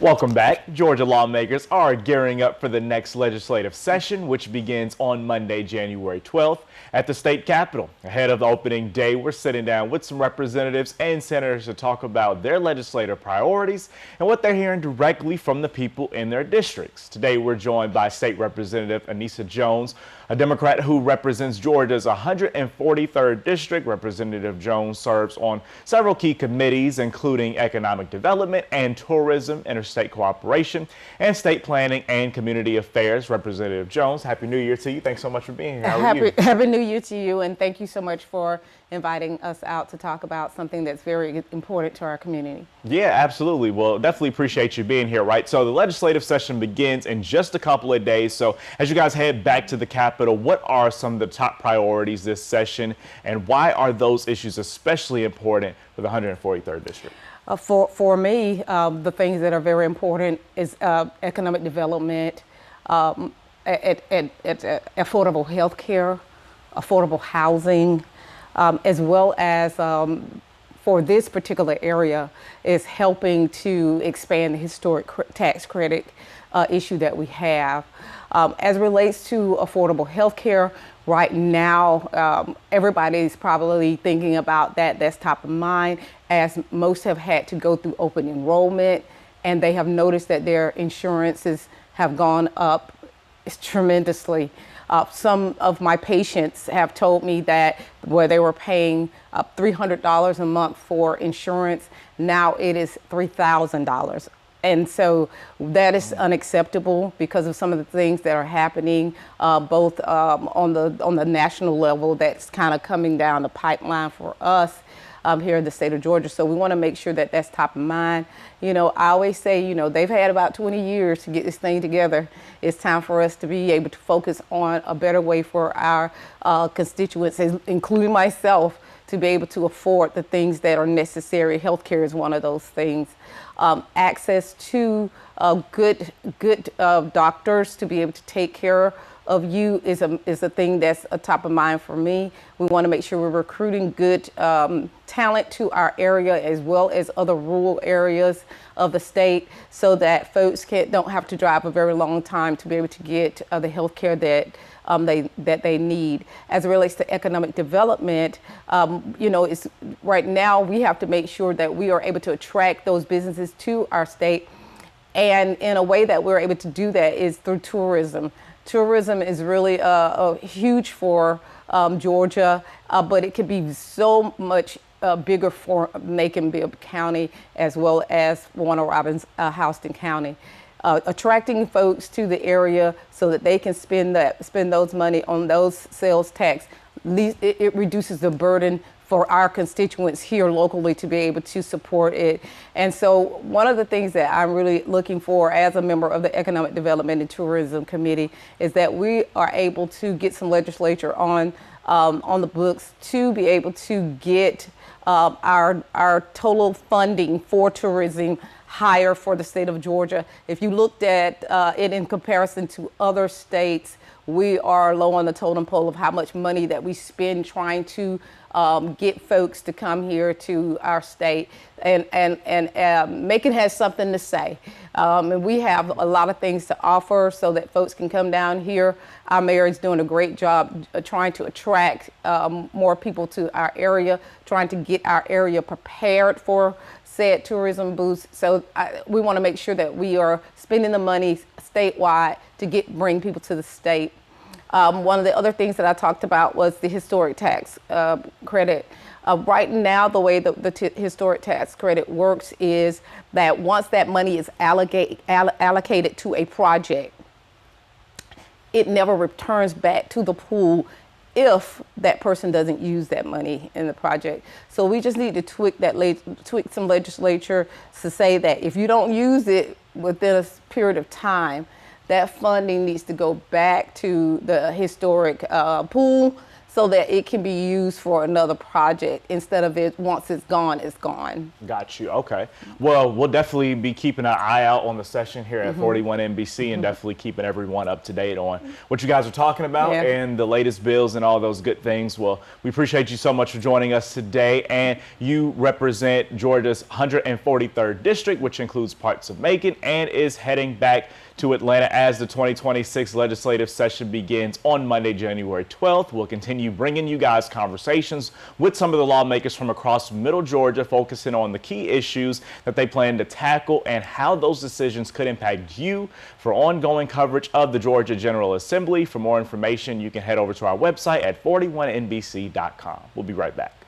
Welcome back. Georgia lawmakers are gearing up for the next legislative session, which begins on Monday, January 12th at the state capitol. Ahead of the opening day, we're sitting down with some representatives and senators to talk about their legislative priorities and what they're hearing directly from the people in their districts. Today, we're joined by State Representative Anissa Jones, a Democrat who represents Georgia's 143rd district. Representative Jones serves on several key committees, including economic development and tourism, interstate cooperation, and state planning and community affairs. Representative Jones, Happy New Year to you. Thanks so much for being here. How are you? Happy New Year to you, and thank you so much for inviting us out to talk about something that's very important to our community. Yeah, absolutely. Well, definitely appreciate you being here, right? So the legislative session begins in just a couple of days. So as you guys head back to the Capitol, what are some of the top priorities this session, and why are those issues especially important for the 143rd district? For me, the things that are very important is economic development, affordable health care, affordable housing, as well as for this particular area is helping to expand the historic tax credit issue that we have. As it relates to affordable health care, right now, everybody's probably thinking about that. That's top of mind, as most have had to go through open enrollment, and they have noticed that their insurances have gone up tremendously. Some of my patients have told me that where they were paying $300 a month for insurance, now it is $3,000. And so that is unacceptable because of some of the things that are happening, both on the national level that's kind of coming down the pipeline for us here in the state of Georgia. So we want to make sure that that's top of mind. You know, I always say, you know, they've had about 20 years to get this thing together. It's time for us to be able to focus on a better way for our constituents, including myself, to be able to afford the things that are necessary. Healthcare is one of those things. Access to good doctors to be able to take care of you is a thing that's a top of mind for me. We want to make sure we're recruiting good talent to our area, as well as other rural areas of the state, so that folks don't have to drive a very long time to be able to get the health care that they need. As it relates to economic development, you know, right now we have to make sure that we are able to attract those businesses to our state, and in a way that we're able to do that is through tourism. Tourism is really huge for Georgia, but it could be so much bigger for Macon, Bibb-County, as well as Warner Robins, Houston County. Attracting folks to the area so that they can spend those money on those sales tax. It reduces the burden for our constituents here locally to be able to support it. And so one of the things that I'm really looking for as a member of the Economic Development and Tourism Committee is that we are able to get some legislature on the books to be able to get our total funding for tourism higher for the state of Georgia. If you looked at it in comparison to other states, we are low on the totem pole of how much money that we spend trying to get folks to come here to our state, and Macon has something to say. And we have a lot of things to offer so that folks can come down here. Our mayor is doing a great job trying to attract more people to our area, trying to get our area prepared for said tourism boost. So we want to make sure that we are spending the money statewide to bring people to the state. One of the other things that I talked about was the historic tax credit. Right now, the way the historic tax credit works is that once that money is allocated to a project, it never returns back to the pool if that person doesn't use that money in the project. So we just need to tweak some legislature to say that if you don't use it within a period of time, that funding needs to go back to the historic pool so that it can be used for another project instead of it once it's gone, it's gone. Got you. Okay. Well, we'll definitely be keeping an eye out on the session here at 41 NBC and definitely keeping everyone up to date on what you guys are talking about and the latest bills and all those good things. Well, we appreciate you so much for joining us today. And you represent Georgia's 143rd district, which includes parts of Macon, and is heading back to Atlanta as the 2026 legislative session begins on Monday, January 12th. We'll continue bringing you guys conversations with some of the lawmakers from across Middle Georgia, focusing on the key issues that they plan to tackle and how those decisions could impact you. For ongoing coverage of the Georgia General Assembly, for more information, you can head over to our website at 41nbc.com. We'll be right back.